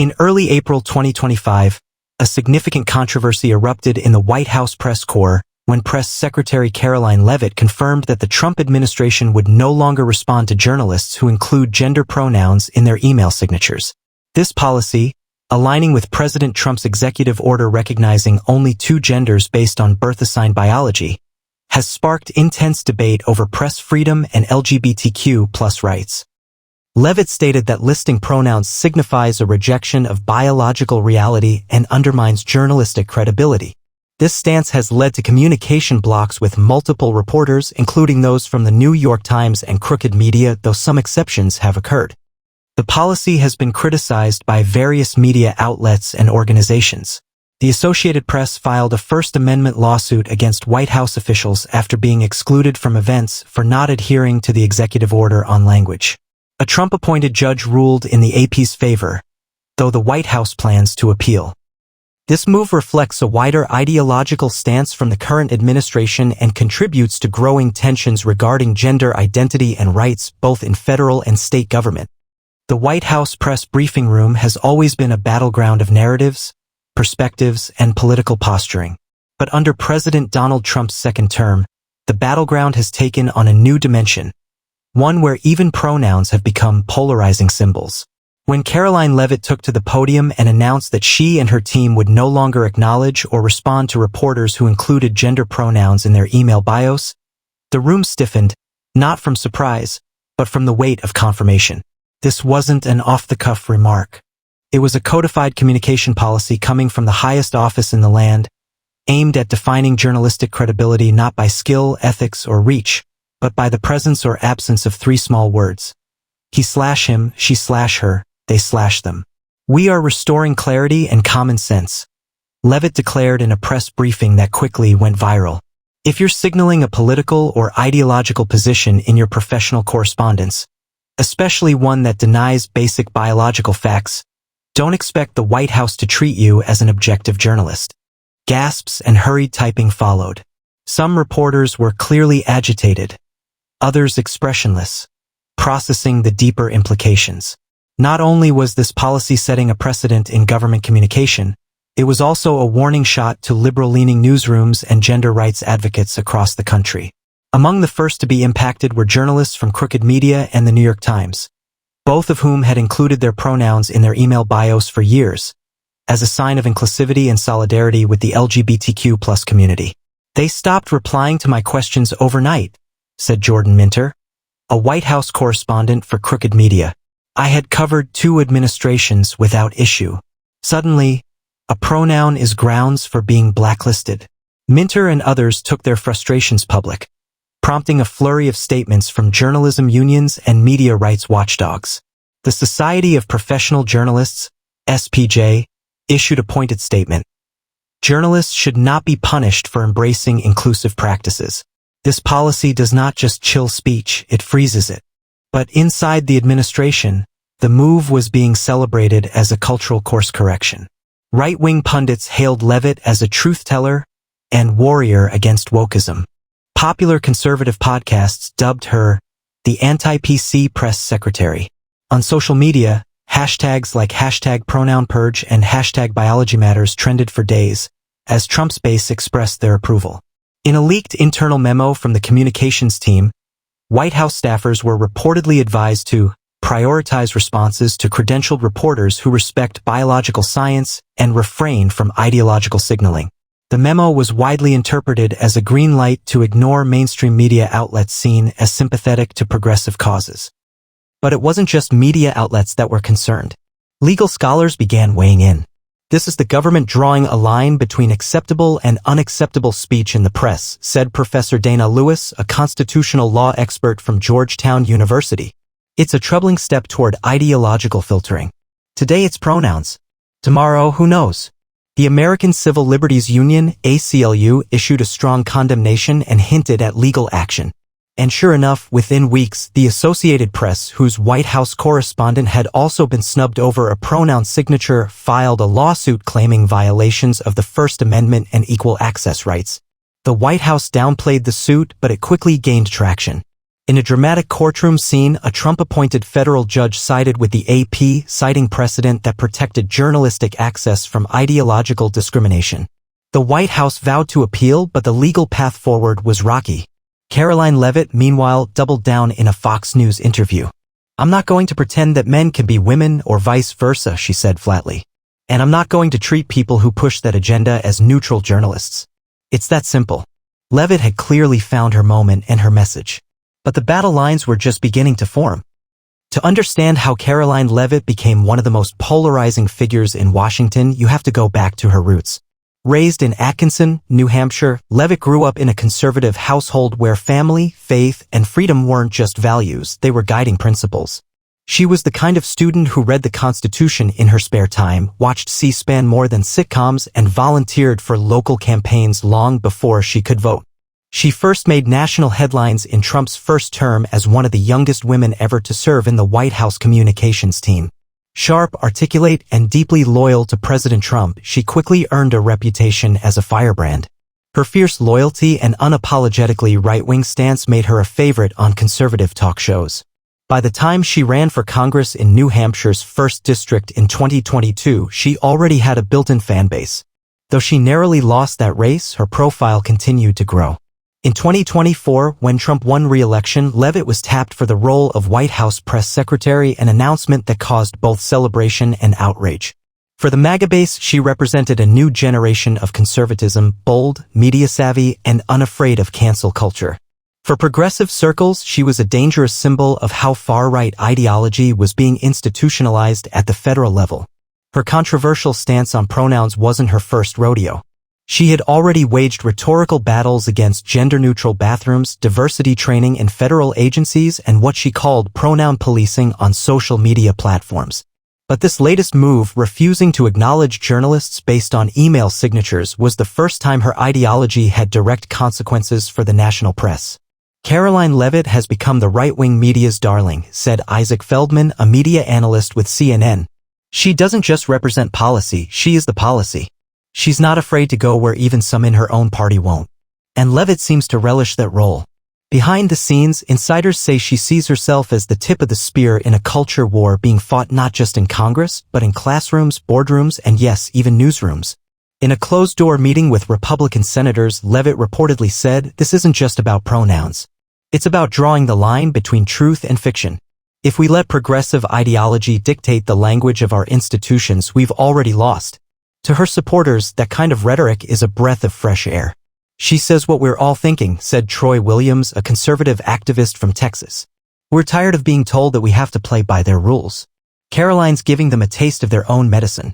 In early April 2025, a significant controversy erupted in the White House press corps when Press Secretary Karoline Leavitt confirmed that the Trump administration would no longer respond to journalists who include gender pronouns in their email signatures. This policy, aligning with President Trump's executive order recognizing only two genders based on birth-assigned biology, has sparked intense debate over press freedom and LGBTQ+ rights. Leavitt stated that listing pronouns signifies a rejection of biological reality and undermines journalistic credibility. This stance has led to communication blocks with multiple reporters, including those from the New York Times and Crooked Media, though some exceptions have occurred. The policy has been criticized by various media outlets and organizations. The Associated Press filed a First Amendment lawsuit against White House officials after being excluded from events for not adhering to the executive order on language. A Trump-appointed judge ruled in the AP's favor, though the White House plans to appeal. This move reflects a wider ideological stance from the current administration and contributes to growing tensions regarding gender identity and rights both in federal and state government. The White House press briefing room has always been a battleground of narratives, perspectives, and political posturing. But under President Donald Trump's second term, the battleground has taken on a new dimension, one where even pronouns have become polarizing symbols. When Karoline Leavitt took to the podium and announced that she and her team would no longer acknowledge or respond to reporters who included gender pronouns in their email bios, the room stiffened, not from surprise, but from the weight of confirmation. This wasn't an off-the-cuff remark. It was a codified communication policy coming from the highest office in the land, aimed at defining journalistic credibility not by skill, ethics, or reach, but by the presence or absence of three small words. He/him, she/her, they/them. We are restoring clarity and common sense, Leavitt declared in a press briefing that quickly went viral. If you're signaling a political or ideological position in your professional correspondence, especially one that denies basic biological facts, don't expect the White House to treat you as an objective journalist. Gasps and hurried typing followed. Some reporters were clearly agitated, others expressionless, processing the deeper implications. Not only was this policy setting a precedent in government communication, it was also a warning shot to liberal-leaning newsrooms and gender rights advocates across the country. Among the first to be impacted were journalists from Crooked Media and the New York Times, both of whom had included their pronouns in their email bios for years, as a sign of inclusivity and solidarity with the LGBTQ+ community. They stopped replying to my questions overnight, said Jordan Minter, a White House correspondent for Crooked Media. I had covered 2 administrations without issue. Suddenly, a pronoun is grounds for being blacklisted. Minter and others took their frustrations public, prompting a flurry of statements from journalism unions and media rights watchdogs. The Society of Professional Journalists, SPJ, issued a pointed statement. Journalists should not be punished for embracing inclusive practices. This policy does not just chill speech, it freezes it. But inside the administration, the move was being celebrated as a cultural course correction. Right-wing pundits hailed Leavitt as a truth-teller and warrior against wokeism. Popular conservative podcasts dubbed her the anti-PC press secretary. On social media, hashtags like #PronounPurge and #BiologyMatters trended for days, as Trump's base expressed their approval. In a leaked internal memo from the communications team, White House staffers were reportedly advised to prioritize responses to credentialed reporters who respect biological science and refrain from ideological signaling. The memo was widely interpreted as a green light to ignore mainstream media outlets seen as sympathetic to progressive causes. But it wasn't just media outlets that were concerned. Legal scholars began weighing in. This is the government drawing a line between acceptable and unacceptable speech in the press, said Professor Dana Lewis, a constitutional law expert from Georgetown University. It's a troubling step toward ideological filtering. Today it's pronouns. Tomorrow, who knows? The American Civil Liberties Union, ACLU, issued a strong condemnation and hinted at legal action. And sure enough, within weeks, the Associated Press, whose White House correspondent had also been snubbed over a pronoun signature, filed a lawsuit claiming violations of the First Amendment and equal access rights. The White House downplayed the suit, but it quickly gained traction. In a dramatic courtroom scene, a Trump-appointed federal judge sided with the AP, citing precedent that protected journalistic access from ideological discrimination. The White House vowed to appeal, but the legal path forward was rocky. Karoline Leavitt, meanwhile, doubled down in a Fox News interview. "I'm not going to pretend that men can be women or vice versa," she said flatly. "And I'm not going to treat people who push that agenda as neutral journalists. It's that simple." Leavitt had clearly found her moment and her message. But the battle lines were just beginning to form. To understand how Karoline Leavitt became one of the most polarizing figures in Washington, you have to go back to her roots. Raised in Atkinson, New Hampshire, Leavitt grew up in a conservative household where family, faith, and freedom weren't just values, they were guiding principles. She was the kind of student who read the Constitution in her spare time, watched C-SPAN more than sitcoms, and volunteered for local campaigns long before she could vote. She first made national headlines in Trump's first term as one of the youngest women ever to serve in the White House communications team. Sharp, articulate, and deeply loyal to President Trump, she quickly earned a reputation as a firebrand. Her fierce loyalty and unapologetically right-wing stance made her a favorite on conservative talk shows. By the time she ran for Congress in New Hampshire's 1st District in 2022, she already had a built-in fan base. Though she narrowly lost that race, her profile continued to grow. In 2024, when Trump won re-election, Leavitt was tapped for the role of White House press secretary, an announcement that caused both celebration and outrage. For the MAGA base, she represented a new generation of conservatism, bold, media-savvy, and unafraid of cancel culture. For progressive circles, she was a dangerous symbol of how far-right ideology was being institutionalized at the federal level. Her controversial stance on pronouns wasn't her first rodeo. She had already waged rhetorical battles against gender-neutral bathrooms, diversity training in federal agencies, and what she called pronoun policing on social media platforms. But this latest move, refusing to acknowledge journalists based on email signatures, was the first time her ideology had direct consequences for the national press. Karoline Leavitt has become the right-wing media's darling, said Isaac Feldman, a media analyst with CNN. "She doesn't just represent policy, she is the policy. She's not afraid to go where even some in her own party won't." And Leavitt seems to relish that role. Behind the scenes, insiders say she sees herself as the tip of the spear in a culture war being fought not just in Congress, but in classrooms, boardrooms, and yes, even newsrooms. In a closed-door meeting with Republican senators, Leavitt reportedly said, "This isn't just about pronouns. It's about drawing the line between truth and fiction. If we let progressive ideology dictate the language of our institutions, we've already lost." To her supporters, that kind of rhetoric is a breath of fresh air. "She says what we're all thinking," said Troy Williams, a conservative activist from Texas. "We're tired of being told that we have to play by their rules." Karoline's giving them a taste of their own medicine.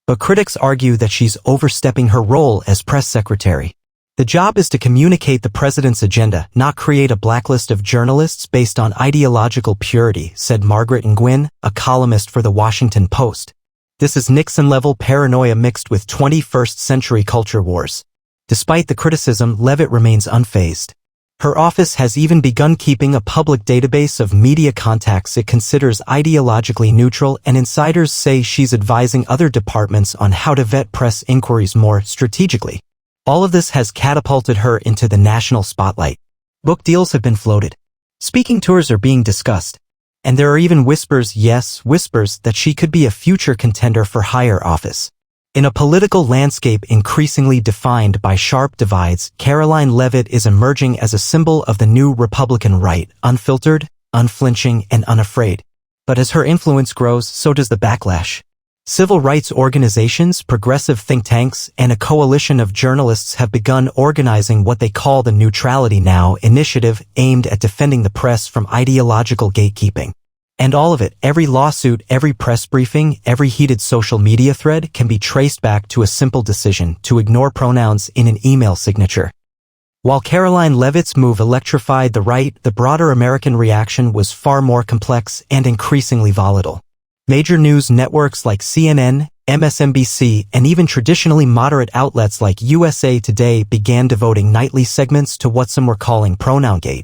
But critics argue that she's overstepping her role as press secretary. The job is to communicate the president's agenda, not create a blacklist of journalists based on ideological purity, said Margaret Nguyen, a columnist for The Washington Post. This is Nixon-level paranoia mixed with 21st-century culture wars. Despite the criticism, Leavitt remains unfazed. Her office has even begun keeping a public database of media contacts it considers ideologically neutral, and insiders say she's advising other departments on how to vet press inquiries more strategically. All of this has catapulted her into the national spotlight. Book deals have been floated. Speaking tours are being discussed. And there are even whispers, yes, whispers, that she could be a future contender for higher office. In a political landscape increasingly defined by sharp divides, Karoline Leavitt is emerging as a symbol of the new Republican right, unfiltered, unflinching, and unafraid. But as her influence grows, so does the backlash. Civil rights organizations, progressive think tanks, and a coalition of journalists have begun organizing what they call the Neutrality Now initiative, aimed at defending the press from ideological gatekeeping. And all of it, every lawsuit, every press briefing, every heated social media thread, can be traced back to a simple decision: to ignore pronouns in an email signature. While Karoline Leavitt's move electrified the right, the broader American reaction was far more complex and increasingly volatile. Major news networks like CNN, MSNBC, and even traditionally moderate outlets like USA Today began devoting nightly segments to what some were calling Pronoungate.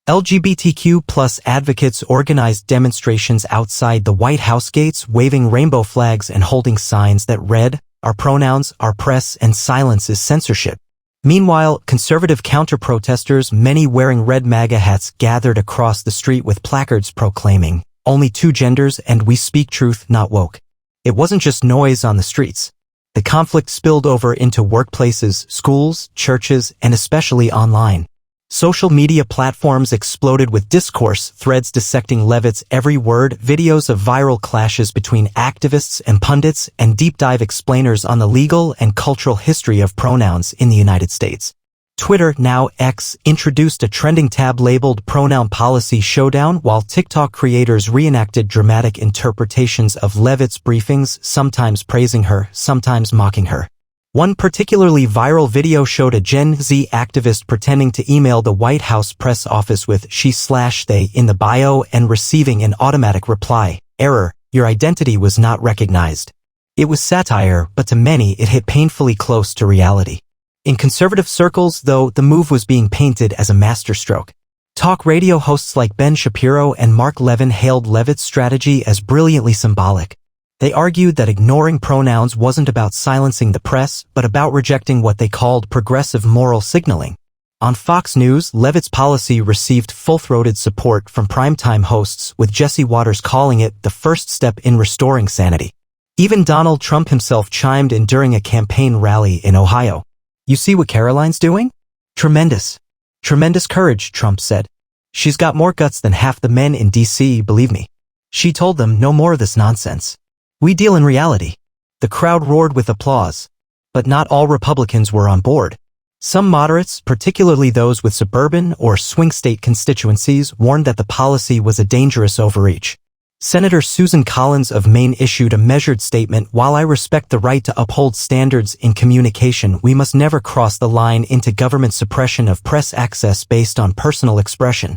LGBTQ+ advocates organized demonstrations outside the White House gates, waving rainbow flags and holding signs that read, "Our pronouns, our press, and silence is censorship." Meanwhile, conservative counter-protesters, many wearing red MAGA hats, gathered across the street with placards proclaiming, "Only two genders and we speak truth, not woke." It wasn't just noise on the streets. The conflict spilled over into workplaces, schools, churches, and especially online. Social media platforms exploded with discourse threads dissecting Leavitt's every word, videos of viral clashes between activists and pundits, and deep-dive explainers on the legal and cultural history of pronouns in the United States. Twitter, now X, introduced a trending tab labeled Pronoun Policy Showdown, while TikTok creators reenacted dramatic interpretations of Leavitt's briefings, sometimes praising her, sometimes mocking her. One particularly viral video showed a Gen Z activist pretending to email the White House press office with she/they in the bio and receiving an automatic reply, "Error, your identity was not recognized." It was satire, but to many it hit painfully close to reality. In conservative circles, though, the move was being painted as a masterstroke. Talk radio hosts like Ben Shapiro and Mark Levin hailed Leavitt's strategy as brilliantly symbolic. They argued that ignoring pronouns wasn't about silencing the press, but about rejecting what they called progressive moral signaling. On Fox News, Leavitt's policy received full-throated support from primetime hosts, with Jesse Waters calling it the first step in restoring sanity. Even Donald Trump himself chimed in during a campaign rally in Ohio. "You see what Karoline's doing? Tremendous. Tremendous courage," Trump said. "She's got more guts than half the men in D.C., believe me. She told them no more of this nonsense. We deal in reality." The crowd roared with applause. But not all Republicans were on board. Some moderates, particularly those with suburban or swing state constituencies, warned that the policy was a dangerous overreach. Senator Susan Collins of Maine issued a measured statement, "While I respect the right to uphold standards in communication, we must never cross the line into government suppression of press access based on personal expression."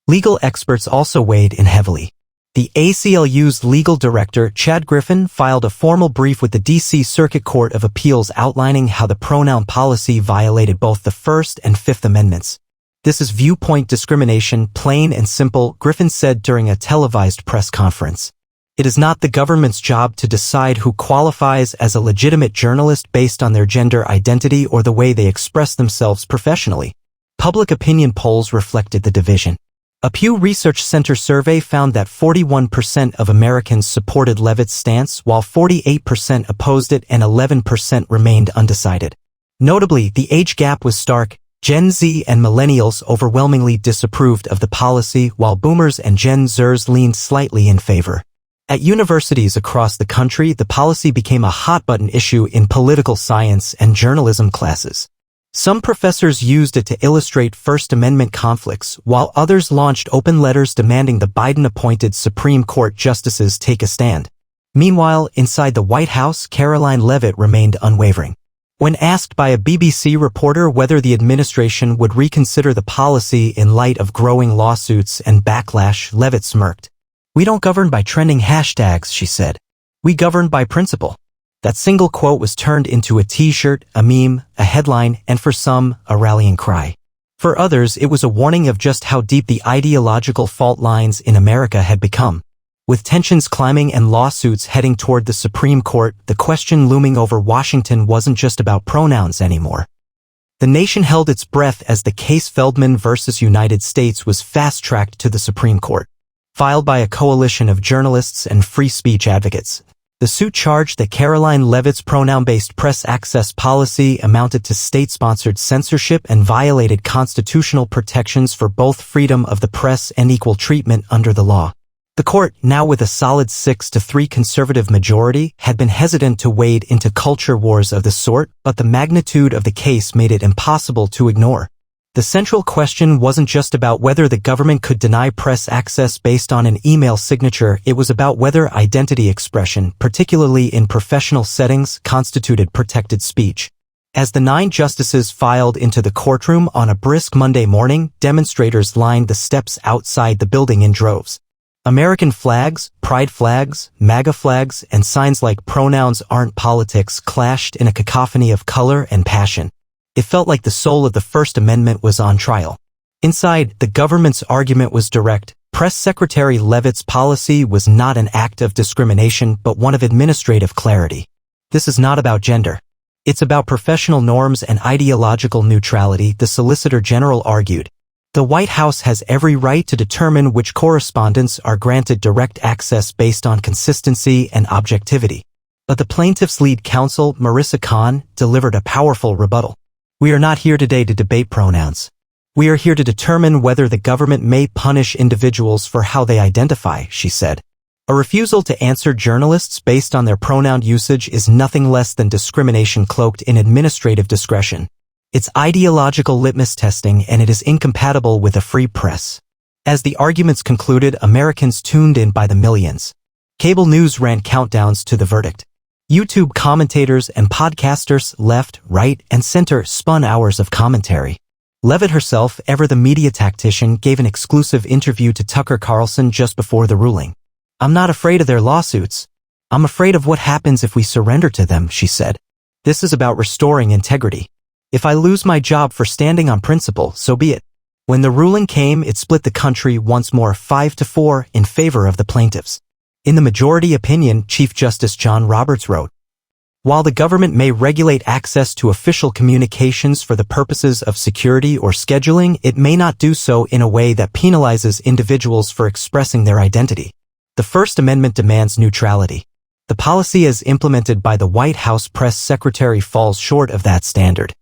Legal experts also weighed in heavily. The ACLU's legal director, Chad Griffin, filed a formal brief with the D.C. Circuit Court of Appeals outlining how the pronoun policy violated both the First and Fifth Amendments. "This is viewpoint discrimination, plain and simple," Griffin said during a televised press conference. "It is not the government's job to decide who qualifies as a legitimate journalist based on their gender identity or the way they express themselves professionally." Public opinion polls reflected the division. A Pew Research Center survey found that 41% of Americans supported Leavitt's stance, while 48% opposed it and 11% remained undecided. Notably, the age gap was stark. Gen Z and millennials overwhelmingly disapproved of the policy, while boomers and Gen Zers leaned slightly in favor. At universities across the country, the policy became a hot-button issue in political science and journalism classes. Some professors used it to illustrate First Amendment conflicts, while others launched open letters demanding the Biden-appointed Supreme Court justices take a stand. Meanwhile, inside the White House, Karoline Leavitt remained unwavering. When asked by a BBC reporter whether the administration would reconsider the policy in light of growing lawsuits and backlash, Leavitt smirked. "We don't govern by trending hashtags," she said. "We govern by principle." That single quote was turned into a t-shirt, a meme, a headline, and for some, a rallying cry. For others, it was a warning of just how deep the ideological fault lines in America had become. With tensions climbing and lawsuits heading toward the Supreme Court, the question looming over Washington wasn't just about pronouns anymore. The nation held its breath as the case Feldman versus United States was fast-tracked to the Supreme Court. Filed by a coalition of journalists and free speech advocates, the suit charged that Karoline Leavitt's pronoun-based press access policy amounted to state-sponsored censorship and violated constitutional protections for both freedom of the press and equal treatment under the law. The court, now with a solid 6-3 conservative majority, had been hesitant to wade into culture wars of the sort, but the magnitude of the case made it impossible to ignore. The central question wasn't just about whether the government could deny press access based on an email signature, it was about whether identity expression, particularly in professional settings, constituted protected speech. As the 9 justices filed into the courtroom on a brisk Monday morning, demonstrators lined the steps outside the building in droves. American flags, pride flags, MAGA flags, and signs like "Pronouns aren't politics" clashed in a cacophony of color and passion. It felt like the soul of the First Amendment was on trial. Inside, the government's argument was direct. Press Secretary Leavitt's policy was not an act of discrimination but one of administrative clarity. This is not about gender. It's about professional norms and ideological neutrality, the Solicitor General argued. The White House has every right to determine which correspondents are granted direct access based on consistency and objectivity. But the plaintiff's lead counsel, Marissa Kahn, delivered a powerful rebuttal. We are not here today to debate pronouns. We are here to determine whether the government may punish individuals for how they identify, she said. A refusal to answer journalists based on their pronoun usage is nothing less than discrimination cloaked in administrative discretion. It's ideological litmus testing, and it is incompatible with a free press. As the arguments concluded, Americans tuned in by the millions. Cable news ran countdowns to the verdict. YouTube commentators and podcasters left, right, and center spun hours of commentary. Leavitt herself, ever the media tactician, gave an exclusive interview to Tucker Carlson just before the ruling. I'm not afraid of their lawsuits. I'm afraid of what happens if we surrender to them, she said. This is about restoring integrity. If I lose my job for standing on principle, so be it. When the ruling came, it split the country once more 5-4 in favor of the plaintiffs. In the majority opinion, Chief Justice John Roberts wrote, "While the government may regulate access to official communications for the purposes of security or scheduling, it may not do so in a way that penalizes individuals for expressing their identity. The First Amendment demands neutrality. The policy as implemented by the White House press secretary falls short of that standard."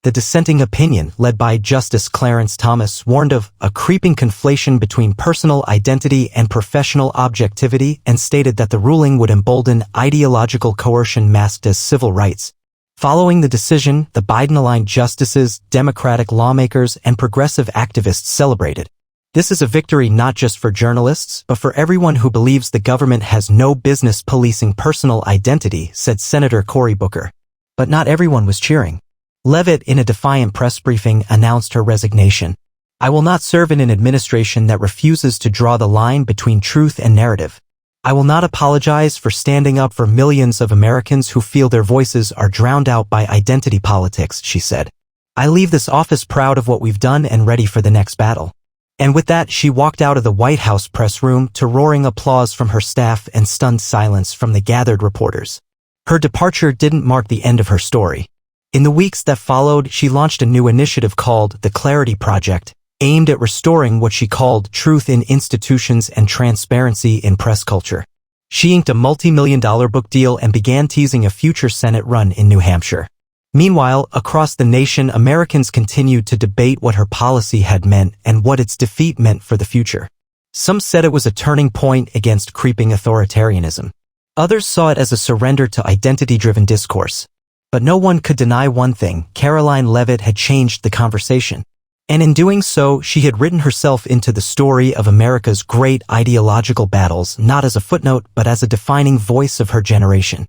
The dissenting opinion, led by Justice Clarence Thomas, warned of a creeping conflation between personal identity and professional objectivity and stated that the ruling would embolden ideological coercion masked as civil rights. Following the decision, the Biden-aligned justices, Democratic lawmakers, and progressive activists celebrated. This is a victory not just for journalists, but for everyone who believes the government has no business policing personal identity, said Senator Cory Booker. But not everyone was cheering. Leavitt, in a defiant press briefing, announced her resignation. "I will not serve in an administration that refuses to draw the line between truth and narrative. I will not apologize for standing up for millions of Americans who feel their voices are drowned out by identity politics," she said. "I leave this office proud of what we've done and ready for the next battle." And with that, she walked out of the White House press room to roaring applause from her staff and stunned silence from the gathered reporters. Her departure didn't mark the end of her story. In the weeks that followed, she launched a new initiative called the Clarity Project, aimed at restoring what she called truth in institutions and transparency in press culture. She inked a multi-million-dollar book deal and began teasing a future Senate run in New Hampshire. Meanwhile, across the nation, Americans continued to debate what her policy had meant and what its defeat meant for the future. Some said it was a turning point against creeping authoritarianism. Others saw it as a surrender to identity-driven discourse. But no one could deny one thing: Karoline Leavitt had changed the conversation. And in doing so, she had written herself into the story of America's great ideological battles, not as a footnote, but as a defining voice of her generation.